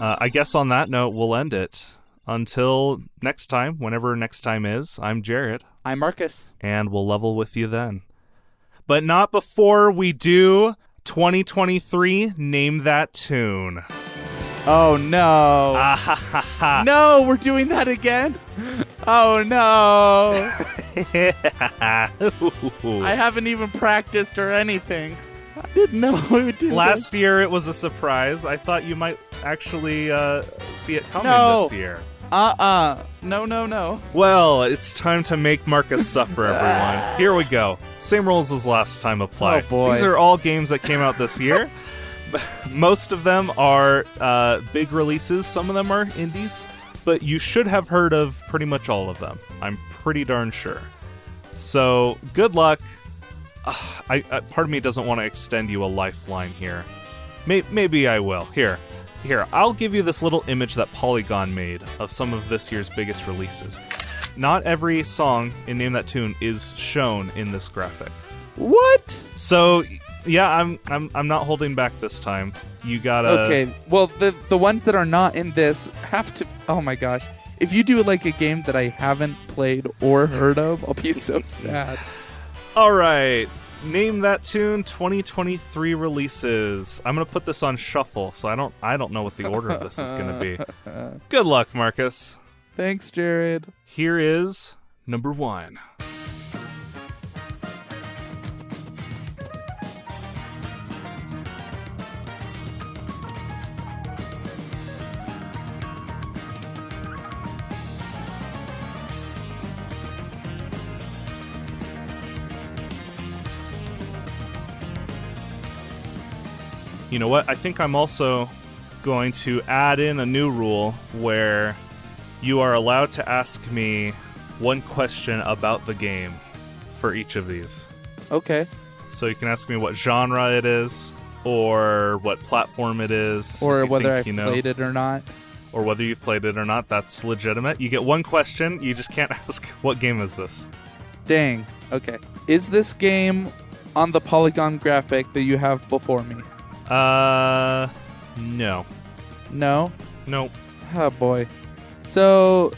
I guess on that note, we'll end it. Until next time, whenever next time is, I'm Jared. I'm Marcus. And we'll level with you then. But not before we do 2023 Name That Tune. Oh, no. No, we're doing that again? Oh, no. I haven't even practiced or anything. I didn't know we would do Last year it was a surprise. I thought you might actually see it coming this year. No. Well, it's time to make Marcus suffer, everyone. Here we go. Same rules as last time apply. Oh, boy. These are all games that came out this year. Most of them are big releases. Some of them are indies. But you should have heard of pretty much all of them. I'm pretty darn sure. So, good luck. Part of me doesn't want to extend you a lifeline here. Maybe I will. Here, I'll give you this little image that Polygon made of some of this year's biggest releases. Not every song in Name That Tune is shown in this graphic. What? So, yeah, I'm not holding back this time. You gotta... Okay, well, the ones that are not in this have to... Oh my gosh. If you do like a game that I haven't played or heard of, I'll be so sad. All right, Name That Tune 2023 releases. I'm gonna put this on shuffle, so I don't know what the order of this is gonna be. Good luck, Marcus. Thanks, Jared. Here is number 1. You know what? I think I'm also going to add in a new rule where you are allowed to ask me one question about the game for each of these. Okay. So you can ask me what genre it is, or what platform it is, or whether I've played it or not. Or whether you've played it or not. That's legitimate. You get one question. You just can't ask, what game is this? Dang. Okay. Is this game on the Polygon graphic that you have before me? No. No? Nope. Oh, boy. So,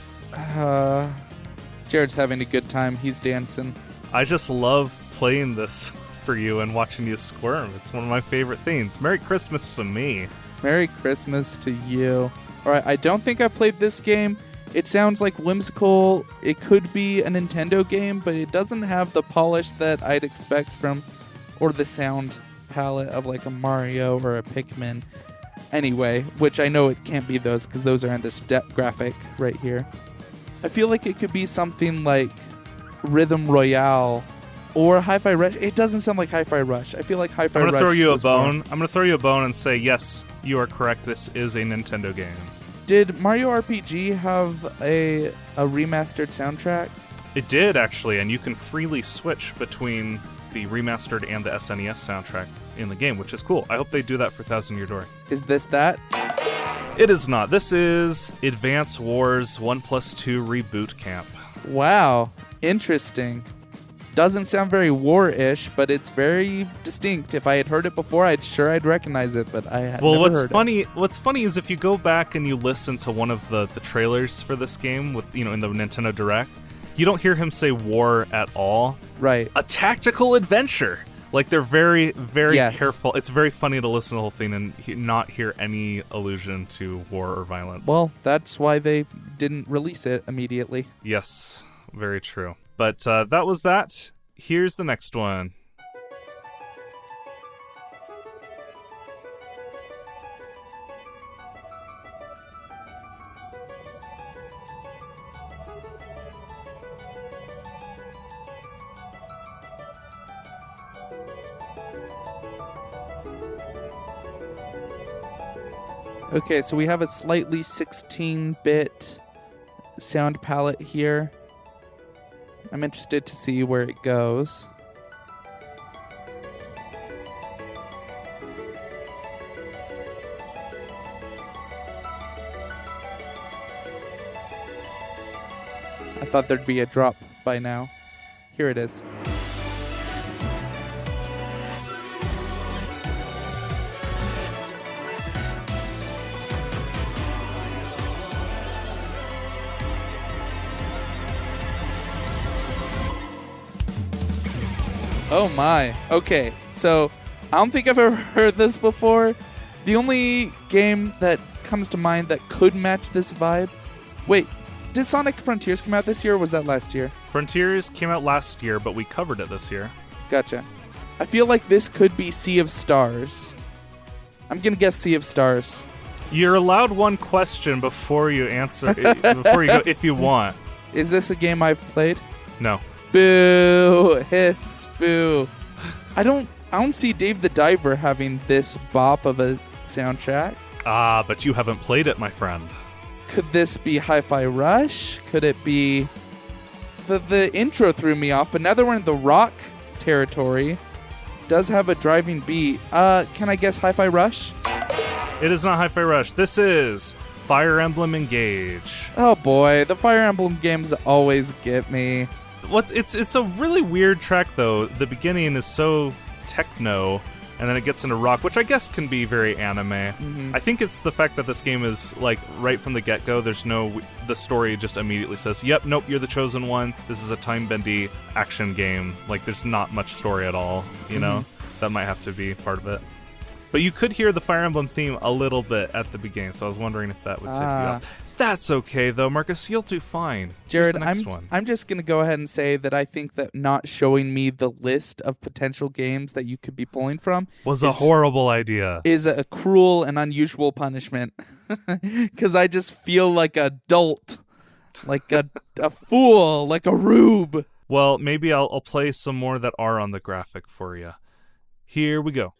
Jared's having a good time. He's dancing. I just love playing this for you and watching you squirm. It's one of my favorite things. Merry Christmas to me. Merry Christmas to you. All right, I don't think I played this game. It sounds like whimsical. It could be a Nintendo game, but it doesn't have the polish that I'd expect from, or the sound palette of like a Mario or a Pikmin. Anyway, which I know it can't be those because those are in this graphic right here. I feel like it could be something like Rhythm Royale or Hi-Fi Rush. It doesn't sound like Hi-Fi Rush. I feel like Hi-Fi Rush. I'm gonna throw you a bone. More. I'm gonna throw you a bone and say yes, you are correct. This is a Nintendo game. Did Mario RPG have a remastered soundtrack? It did actually, and you can freely switch between the remastered and the SNES soundtrack in the game, which is cool. I hope they do that for Thousand Year Door. Is this that? It is not. This is Advance Wars 1+2 Reboot Camp. Wow, interesting. Doesn't sound very war-ish, but it's very distinct. If I had heard it before, I'd recognize it, but I had never heard it. What's funny is if you go back and you listen to one of the trailers for this game with in the Nintendo Direct, you don't hear him say war at all. Right. A tactical adventure. Like, they're very, very yes. careful. It's very funny to listen to the whole thing and not hear any allusion to war or violence. Well, that's why they didn't release it immediately. Yes, very true. But that was that. Here's the next one. Okay, so we have a slightly 16-bit sound palette here. I'm interested to see where it goes. I thought there'd be a drop by now. Here it is. Oh my. Okay, so I don't think I've ever heard this before. The only game that comes to mind that could match this vibe. Wait, did Sonic Frontiers come out this year or was that last year? Frontiers came out last year, but we covered it this year. Gotcha. I feel like this could be Sea of Stars. I'm going to guess Sea of Stars. You're allowed one question before you answer, before you go, if you want. Is this a game I've played? No. Boo! Hiss! Boo! I don't see Dave the Diver having this bop of a soundtrack. Ah, but you haven't played it, my friend. Could this be Hi-Fi Rush? Could it be... The intro threw me off, but now that we're in the rock territory, does have a driving beat. Can I guess Hi-Fi Rush? It is not Hi-Fi Rush. This is Fire Emblem Engage. Oh boy, the Fire Emblem games always get me. It's a really weird track though. The beginning is so techno, and then it gets into rock, which I guess can be very anime. Mm-hmm. I think it's the fact that this game is like right from the get-go. The story just immediately says, "Yep, nope, you're the chosen one. This is a time-bendy action game." Like there's not much story at all. You know, that might have to be part of it. But you could hear the Fire Emblem theme a little bit at the beginning, so I was wondering if that would tip you off. That's okay, though, Marcus. You'll do fine. Jared, Here's the next one. I'm just going to go ahead and say that I think that not showing me the list of potential games that you could be pulling from was a horrible idea. Is a cruel and unusual punishment. Because I just feel like a dolt, like a fool, like a rube. Well, maybe I'll play some more that are on the graphic for you. Here we go.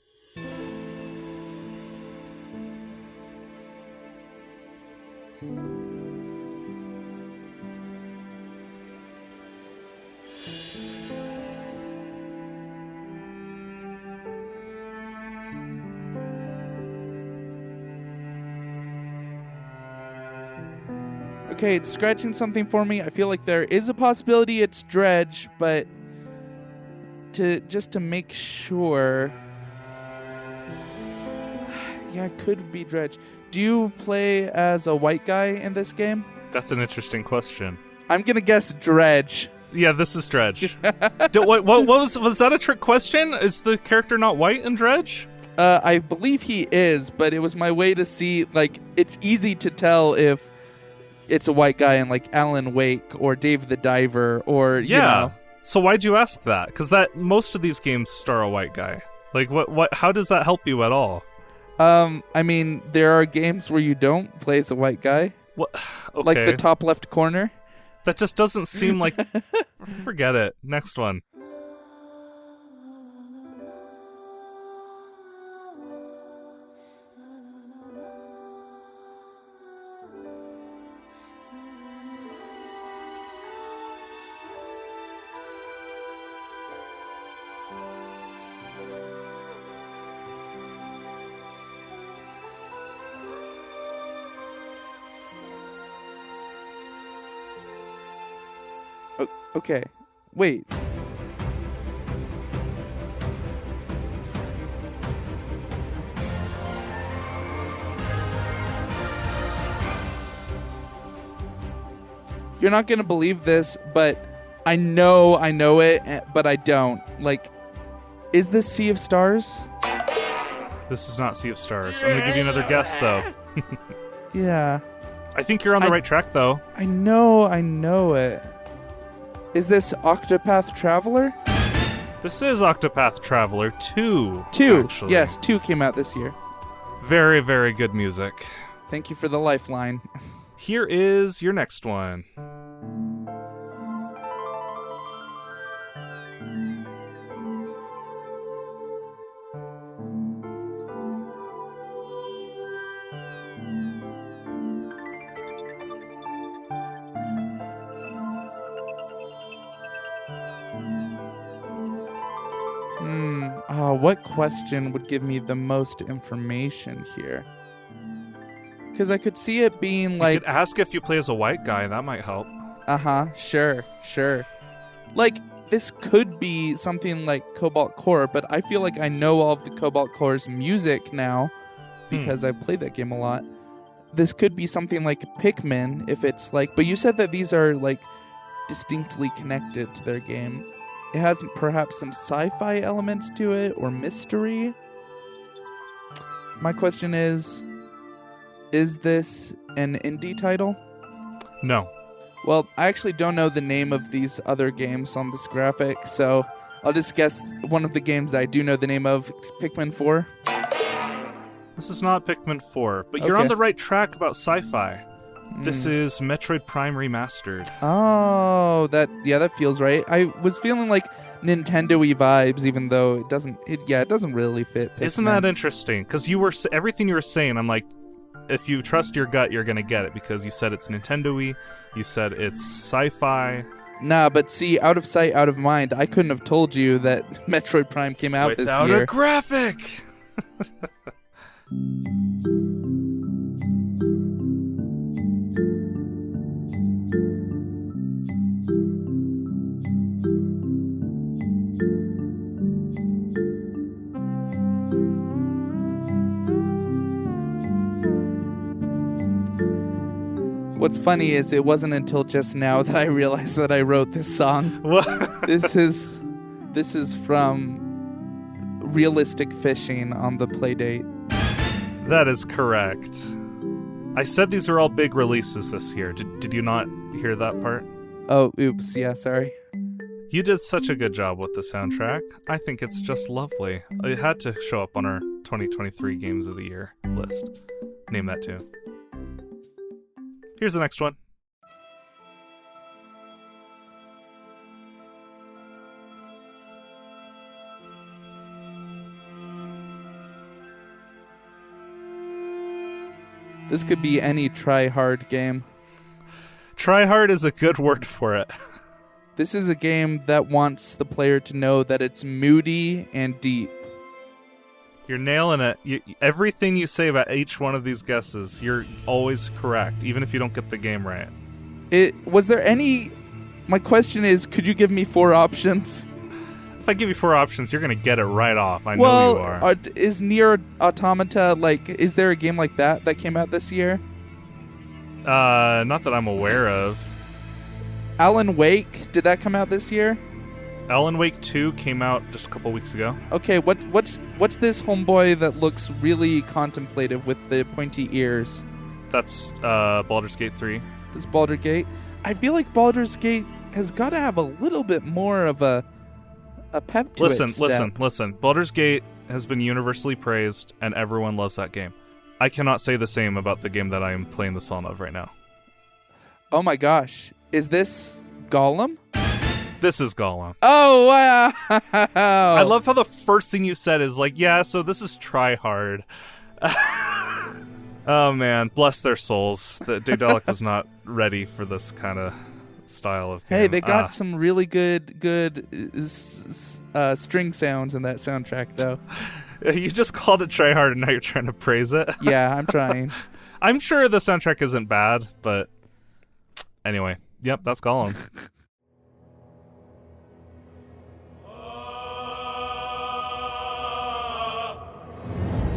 Okay, it's scratching something for me. I feel like there is a possibility it's Dredge, but to make sure, yeah, it could be Dredge. Do you play as a white guy in this game? That's an interesting question. I'm gonna guess Dredge. Yeah, this is Dredge. What was that a trick question? Is the character not white in Dredge? I believe he is, but it was my way to see, like, it's easy to tell if it's a white guy in, like, Alan Wake or Dave the Diver or, you know. So why'd you ask that? Because most of these games star a white guy. Like, how does that help you at all? I mean, there are games where you don't play as a white guy. What? Okay. Like the top left corner. That just doesn't seem like... Forget it. Next one. Okay. Wait. You're not going to believe this, but I know it, but I don't. Like, is this Sea of Stars? This is not Sea of Stars. I'm going to give you another guess, though. Yeah. I think you're on the right track, though. I know it. Is this Octopath Traveler? This is Octopath Traveler 2. 2. Actually. Yes, 2 came out this year. Very, very good music. Thank you for the lifeline. Here is your next one. What question would give me the most information here? Because I could see it being like... You could ask if you play as a white guy. That might help. Sure. Like, this could be something like Cobalt Core, but I feel like I know all of the Cobalt Core's music now because I've played that game a lot. This could be something like Pikmin, if it's like... But you said that these are, like, distinctly connected to their game. it has perhaps some sci-fi elements to it or mystery. My question is this an indie title? No. Well, I actually don't know the name of these other games on this graphic, so I'll just guess one of the games I do know the name of, Pikmin 4. This is not Pikmin 4, but you're on the right track about sci-fi. This is Metroid Prime Remastered. Oh, that feels right. I was feeling like Nintendo-y vibes, even though it doesn't really fit Pikmin. Isn't that interesting? Because everything you were saying, I'm like, if you trust your gut, you're gonna get it, because you said it's Nintendo-y, you said it's sci-fi. Nah, but see, out of sight, out of mind, I couldn't have told you that Metroid Prime came out this year. Without a graphic! What's funny is it wasn't until just now that I realized that I wrote this song. What? This is from Realistic Fishing on the Playdate. That is correct. I said these are all big releases this year. Did you not hear that part? Oh, oops. Yeah, sorry. You did such a good job with the soundtrack. I think it's just lovely. It had to show up on our 2023 Games of the Year list. Name that too. Here's the next one. This could be any try-hard game. Try-hard is a good word for it. This is a game that wants the player to know that it's moody and deep. You're nailing it. Everything you say about each one of these guesses, you're always correct, even if you don't get the game right. Was there any... My question is, could you give me 4 options? If I give you 4 options, you're going to get it right off. I know you are. Is Nier Automata, is there a game like that came out this year? Not that I'm aware of. Alan Wake, did that come out this year? Alan Wake 2 came out just a couple weeks ago. Okay, what's this homeboy that looks really contemplative with the pointy ears? That's Baldur's Gate 3. This Baldur's Gate? I feel like Baldur's Gate has got to have a little bit more of a pep to it. Listen. Baldur's Gate has been universally praised, and everyone loves that game. I cannot say the same about the game that I am playing the song of right now. Oh my gosh. Is this Gollum? This is Gollum. Oh, wow. I love how the first thing you said is like, yeah, so this is try hard. Oh man, bless their souls. The Daedalic was not ready for this kind of style of game. Hey, they got some really good string sounds in that soundtrack, though. You just called it try hard, and now you're trying to praise it. Yeah, I'm trying. I'm sure the soundtrack isn't bad, but anyway, yep, that's Gollum.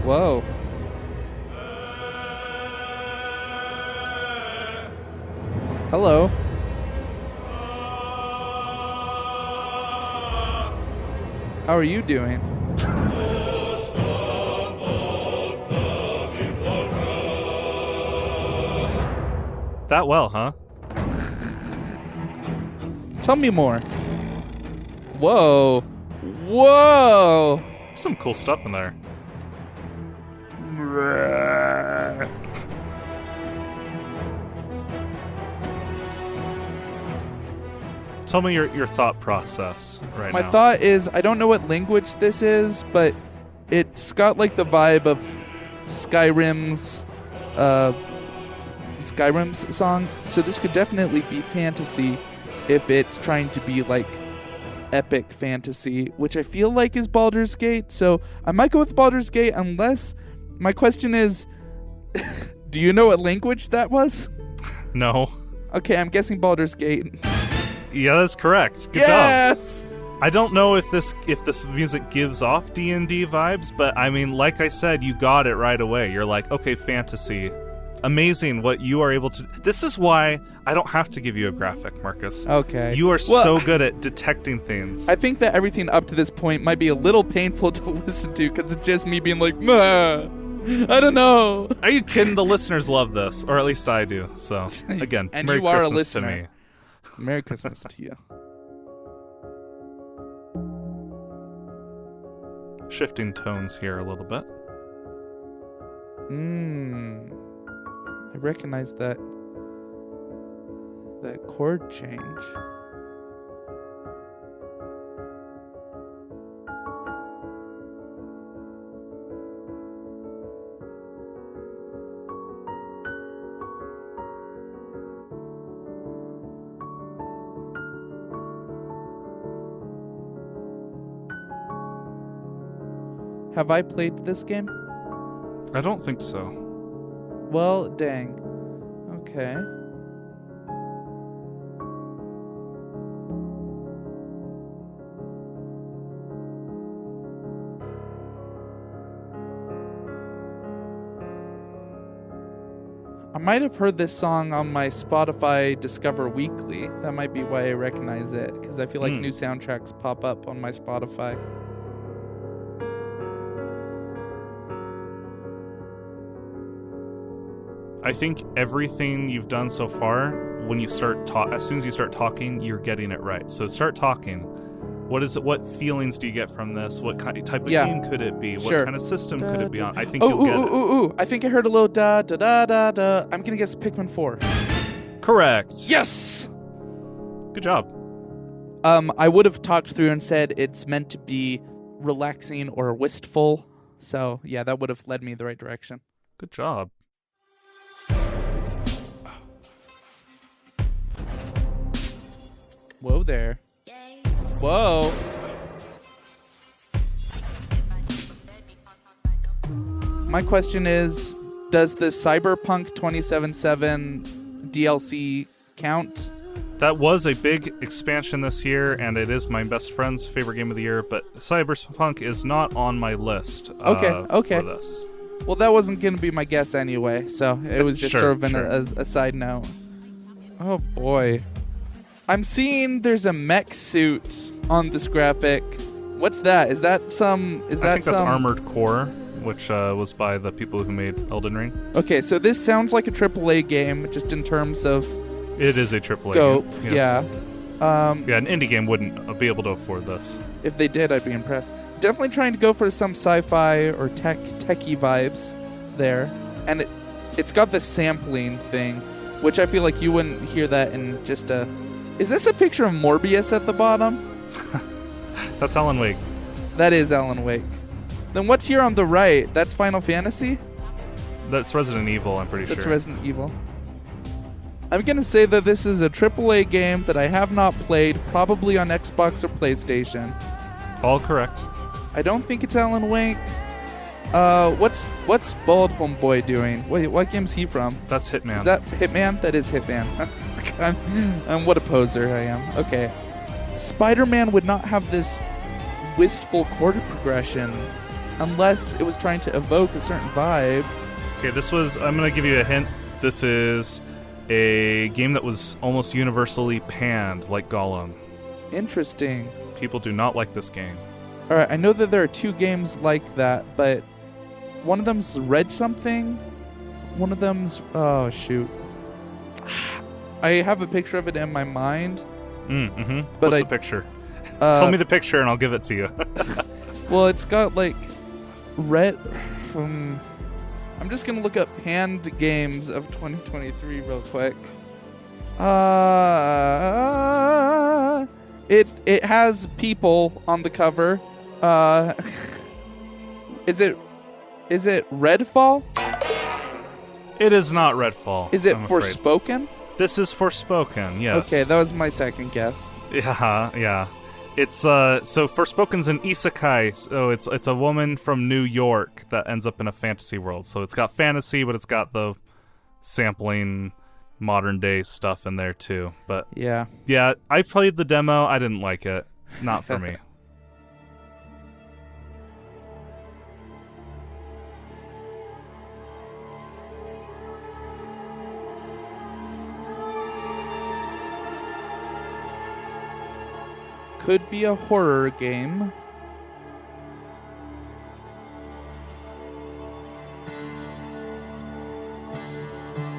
Whoa. Hello. How are you doing? That well, huh? Tell me more. Whoa. Whoa. Some cool stuff in there. Tell me your thought process right now. My thought is, I don't know what language this is, but it's got like the vibe of Skyrim's song. So this could definitely be fantasy if it's trying to be like epic fantasy, which I feel like is Baldur's Gate. So I might go with Baldur's Gate unless my question is, do you know what language that was? No. Okay, I'm guessing Baldur's Gate. Yeah, that's correct. Good yes! job. I don't know if this music gives off D&D vibes, but I mean, like I said, you got it right away. You're like, okay, fantasy. amazing what you are able to. This is why I don't have to give you a graphic, Marcus. Okay. You are so good at detecting things. I think that everything up to this point might be a little painful to listen to because it's just me being like, "Meh, I don't know." Are you kidding? The listeners love this, or at least I do. So, again, And Merry you are a Christmas to listener. me. Merry Christmas to you. Shifting tones here a little bit. I recognize that chord change. Have I played this game? I don't think so. Well, dang. Okay. I might have heard this song on my Spotify Discover Weekly. That might be why I recognize it, because I feel like new soundtracks pop up on my Spotify. I think everything you've done so far, when you start as soon as you start talking, you're getting it right. So start talking. What is it? What feelings do you get from this? What type of game could it be? What kind of system could it be on? I think you'll get it. I think I heard a little da da da da da. I'm gonna guess Pikmin 4. Correct. Yes. Good job. I would have talked through and said it's meant to be relaxing or wistful. So yeah, that would have led me the right direction. Good job. Whoa there. Whoa. My question is, does the Cyberpunk 2077 DLC count? That was a big expansion this year, and it is my best friend's favorite game of the year, but Cyberpunk is not on my list Okay. for this. Well, that wasn't going to be my guess anyway, so it was just Sure, sort of sure. a side note. Oh, boy. I'm seeing there's a mech suit on this graphic. What's that? Is that some... I think that's Armored Core, which was by the people who made Elden Ring. Okay, so this sounds like a AAA game, just in terms of It is a AAA scope. game. Yeah. Yeah, an indie game wouldn't be able to afford this. If they did, I'd be impressed. Definitely trying to go for some sci-fi or techie vibes there. And it's got the sampling thing, which I feel like you wouldn't hear that in just a... Is this a picture of Morbius at the bottom? That's Alan Wake. That is Alan Wake. Then what's here on the right? That's Final Fantasy? That's Resident Evil, I'm pretty That's sure. Resident Evil. I'm going to say that this is a AAA game that I have not played, probably on Xbox or PlayStation. All correct. I don't think it's Alan Wake. What's Bald Homeboy doing? Wait, what game's he from? That's Hitman. Is that Hitman? That is Hitman. I'm what a poser I am. Okay. Spider-Man would not have this wistful chord progression unless it was trying to evoke a certain vibe. Okay, I'm going to give you a hint. This is a game that was almost universally panned, like Gollum. Interesting. People do not like this game. All right, I know that there are two games like that, but one of them's Red Something. One of them's... Oh, shoot. I have a picture of it in my mind. Mm-hmm. But What's the picture? Tell me the picture and I'll give it to you. Well, it's got, like, red... I'm just going to look up panned games of 2023 real quick. It has people on the cover. Is it Redfall? It is not Redfall. Is it I'm afraid. Forspoken? This is Forspoken, yes. Okay, that was my second guess. Yeah. It's so Forspoken's an isekai, so it's a woman from New York that ends up in a fantasy world. So it's got fantasy, but it's got the sampling modern day stuff in there too. But Yeah. I played the demo. I didn't like it. Not for me. could be a horror game.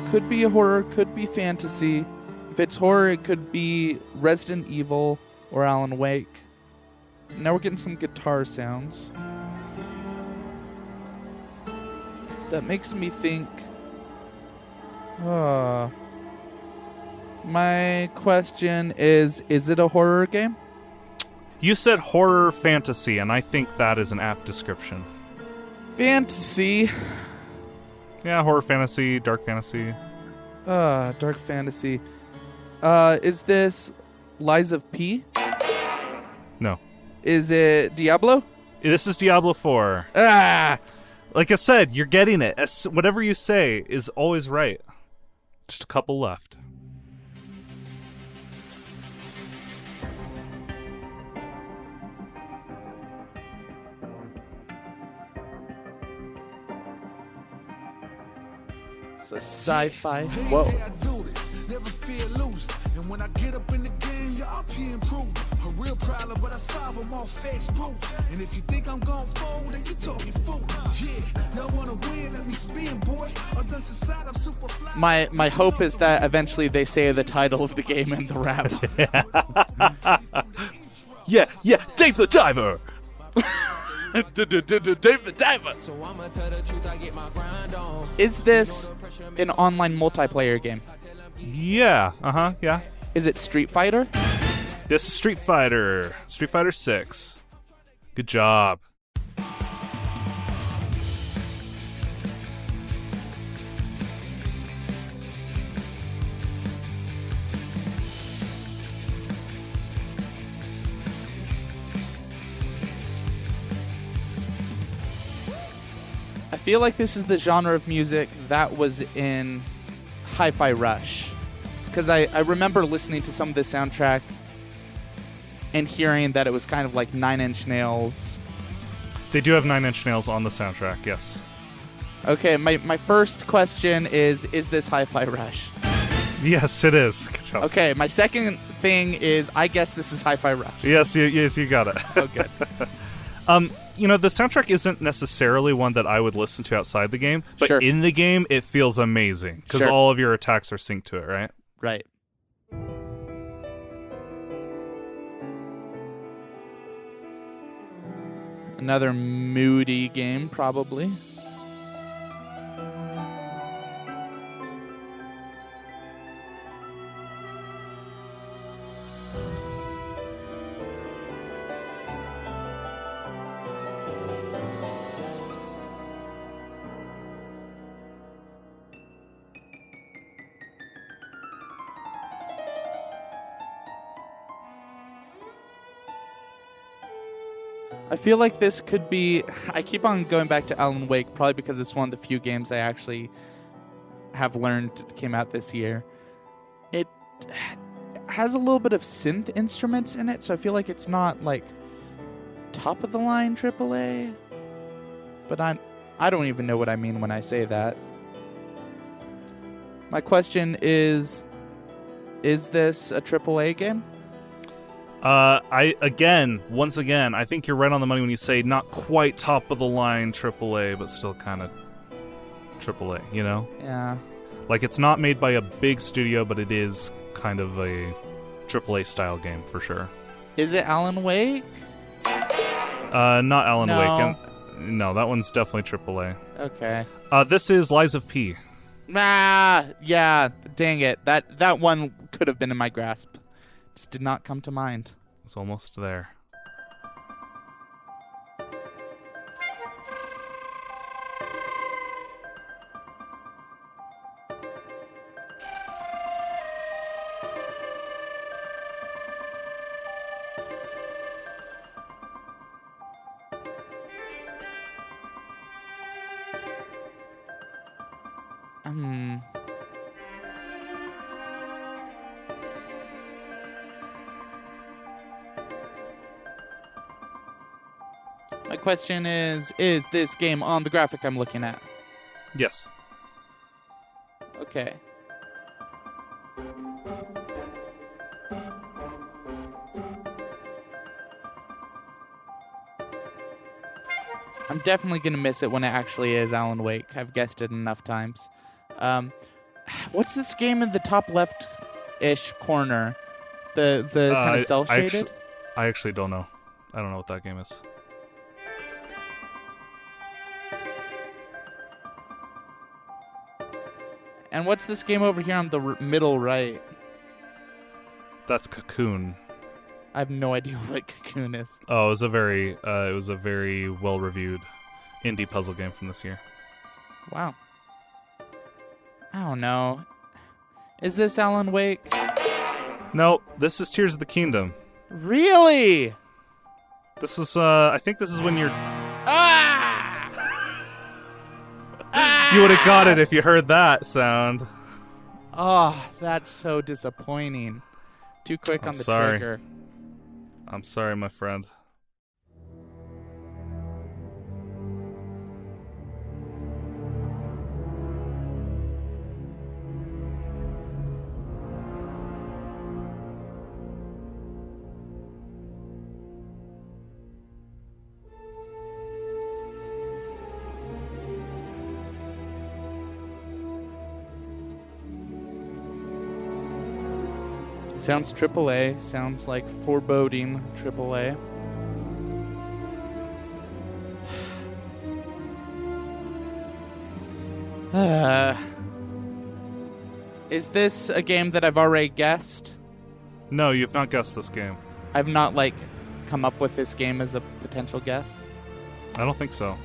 Could be a horror, could be fantasy. If it's horror, it could be Resident Evil or Alan Wake. Now we're getting some guitar sounds. That makes me think... My question is it a horror game? You said horror fantasy, and I think that is an apt description. Fantasy. Yeah, horror fantasy, dark fantasy. Dark fantasy. Is this Lies of P? No. Is it Diablo? This is Diablo 4. Like I said, you're getting it. Whatever you say is always right. Just a couple left. It's a sci-fi. Whoa. Never feel loose. And when I get up in the game, y'all be improved. A real problem, but I solve them all facts proof. And if you think I'm gon' fold, then you talking fool. Yeah, y'all wanna win, let me spin, boy. Dunks aside, I'm super fly. My hope is that eventually they say the title of the game in the rap. Yeah, Dave the Diver! Dave the Diver! So I'ma tell the truth, I get my grind on. Is this an online multiplayer game? Yeah, yeah. Is it Street Fighter? This is Street Fighter 6. Good job. I feel like this is the genre of music that was in Hi-Fi Rush. Because I remember listening to some of the soundtrack and hearing that it was kind of like Nine Inch Nails. They do have Nine Inch Nails on the soundtrack, yes. Okay, my first question is this Hi-Fi Rush? Yes, it is. Good job. Okay, my second thing is I guess this is Hi-Fi Rush. Yes, you got it. Oh, good. The soundtrack isn't necessarily one that I would listen to outside the game, but Sure. in the game, it feels amazing because Sure. all of your attacks are synced to it, right? Right. Another moody game, probably. I feel like this could be... I keep on going back to Alan Wake, probably because it's one of the few games I actually have learned came out this year. It has a little bit of synth instruments in it, so I feel like it's not, like, top-of-the-line AAA. But I don't even know what I mean when I say that. My question is this a AAA game? Once again, I think you're right on the money when you say not quite top of the line AAA, but still kind of AAA, you know? Yeah. Like, it's not made by a big studio, but it is kind of a AAA style game for sure. Is it Alan Wake? Not Alan No. Wake. No, that one's definitely AAA. Okay. This is Lies of P. Yeah, dang it. That one could have been in my grasp. Just did not come to mind. It's almost there. My question is this game on the graphic I'm looking at? Yes. Okay. I'm definitely going to miss it when it actually is Alan Wake. I've guessed it enough times. What's this game in the top left-ish corner? The kind of cel-shaded? I actually don't know. I don't know what that game is. And what's this game over here on the middle right? That's Cocoon. I have no idea what Cocoon is. Oh, it was a very well-reviewed indie puzzle game from this year. Wow. I don't know. Is this Alan Wake? No, this is Tears of the Kingdom. Really? This is, I think this is when you're... Ah! You would have got it if you heard that sound. Oh, that's so disappointing. Too quick on the sorry. trigger. I'm sorry, my friend. Sounds AAA. Sounds like foreboding AAA. Is this a game that I've already guessed? No, you've not guessed this game. I've not, come up with this game as a potential guess? I don't think so.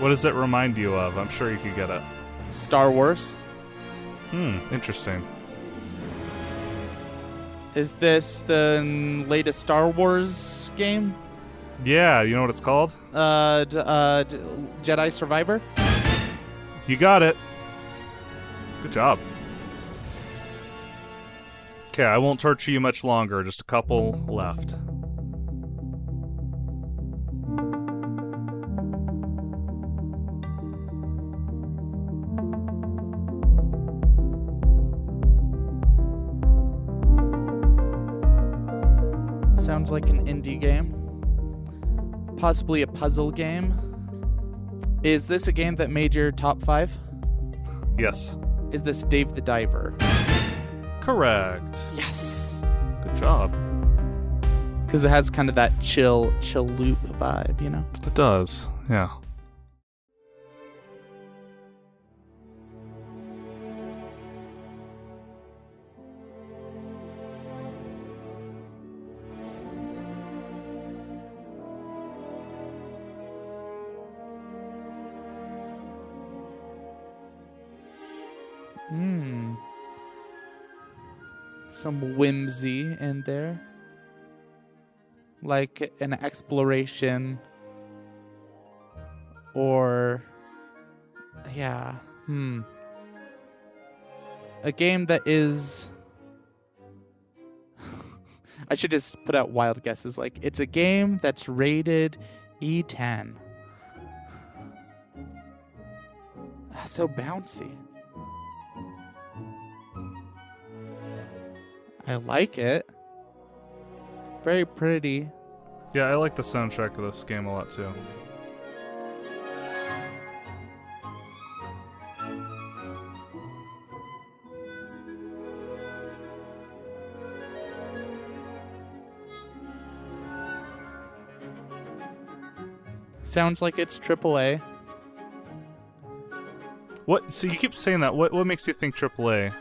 What does it remind you of? I'm sure you could get it. Star Wars? Interesting. Is this the latest Star Wars game? Yeah, you know what it's called? Jedi Survivor? You got it. Good job. Okay, I won't torture you much longer. Just a couple left. Sounds like an indie game. Possibly a puzzle game. Is this a game that made your top 5? Yes. Is this Dave the Diver? Correct. Yes! Good job. Because it has kind of that chill loop vibe, you know? It does, yeah. Some whimsy in there. Like an exploration. Or... yeah. A game that is... I should just put out wild guesses. Like, it's a game that's rated E10. So bouncy. I like it. Very pretty. Yeah, I like the soundtrack of this game a lot too. Sounds like it's AAA. What? So you keep saying that. What makes you think AAA?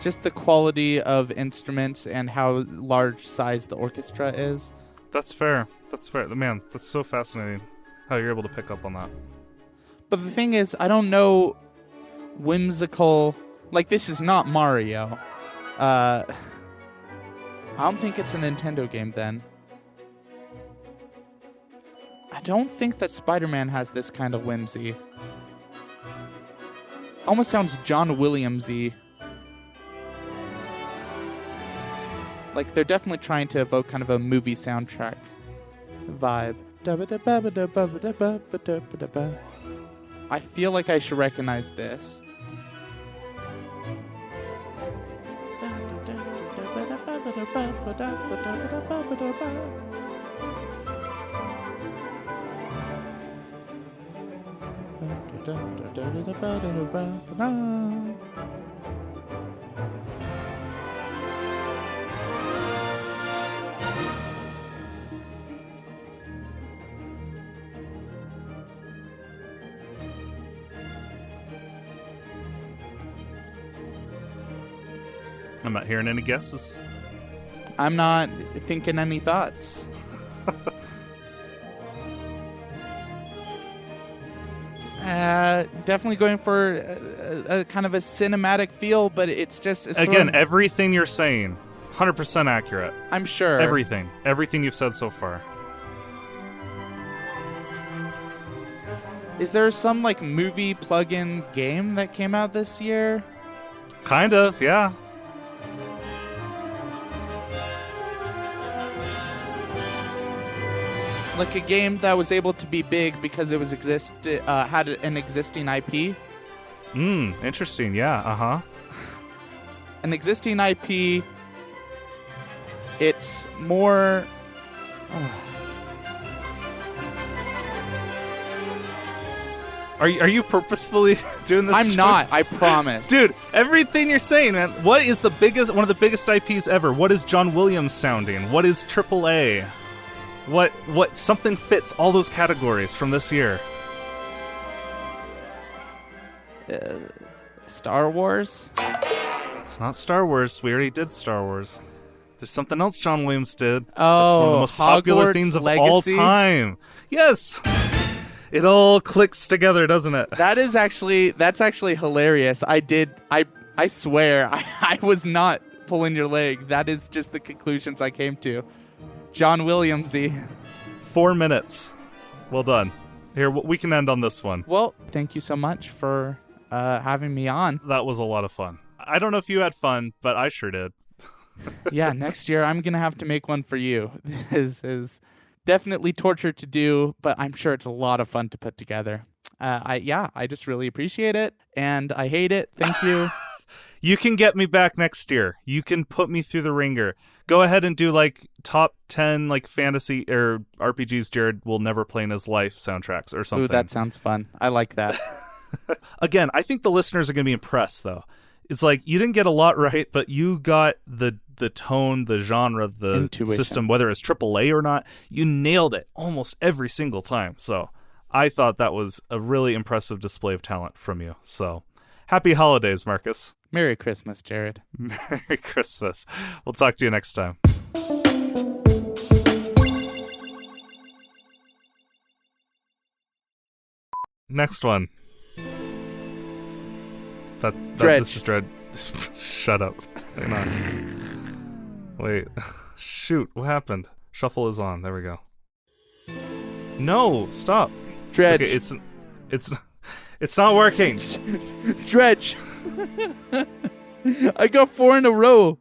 Just the quality of instruments and how large size the orchestra is. That's fair. That's fair. Man, that's so fascinating how you're able to pick up on that. But the thing is, I don't know whimsical... Like, this is not Mario. I don't think it's a Nintendo game then. I don't think that Spider-Man has this kind of whimsy. Almost sounds John Williams-y. Like, they're definitely trying to evoke kind of a movie soundtrack vibe. I feel like I should recognize this. I'm not hearing any guesses. I'm not thinking any thoughts. Definitely going for a kind of a cinematic feel, but it's just Again, everything you're saying, 100% accurate. I'm sure Everything you've said so far. Is there some like movie plug-in game that came out this year? Kind of, yeah. Like a game that was able to be big because it was had an existing IP. Interesting. Yeah. Uh-huh. An existing IP. It's more. Are you purposefully doing this? I'm not. I promise, Dude, everything you're saying, man. What is one of the biggest IPs ever? What is John Williams sounding? What is AAA? What something fits all those categories from this year? Star Wars. It's not Star Wars. We already did Star Wars. There's something else John Williams did. Oh, That's one of the most popular Hogwarts things of Legacy? all time. Yes. It all clicks together, doesn't it? That's actually hilarious. I swear I was not pulling your leg. That is just the conclusions I came to. John Williamsy. 4 minutes. Well done. Here, we can end on this one. Well, thank you so much for having me on. That was a lot of fun. I don't know if you had fun, but I sure did. Yeah, next year I'm going to have to make one for you. This is definitely torture to do, but I'm sure it's a lot of fun to put together. I just really appreciate it, and I hate it. Thank you. You can get me back next year. You can put me through the ringer. Go ahead and do like top 10 like fantasy or RPGs Jared will never play in his life soundtracks or something. Ooh, that sounds fun. I like that. Again, I think the listeners are going to be impressed though. It's like you didn't get a lot right, but you got the tone, the genre, the Intuition. system, whether it's AAA or not. You nailed it almost every single time. So I thought that was a really impressive display of talent from you. So happy holidays, Marcus. Merry Christmas, Jared. Merry Christmas. We'll talk to you next time. Next one. Dredge. This is Dredge. Shut up. Hang on. Wait. Shoot. What happened? Shuffle is on. There we go. No. Stop. Dredge. Okay, it's not working. Dredge. I got 4 in a row.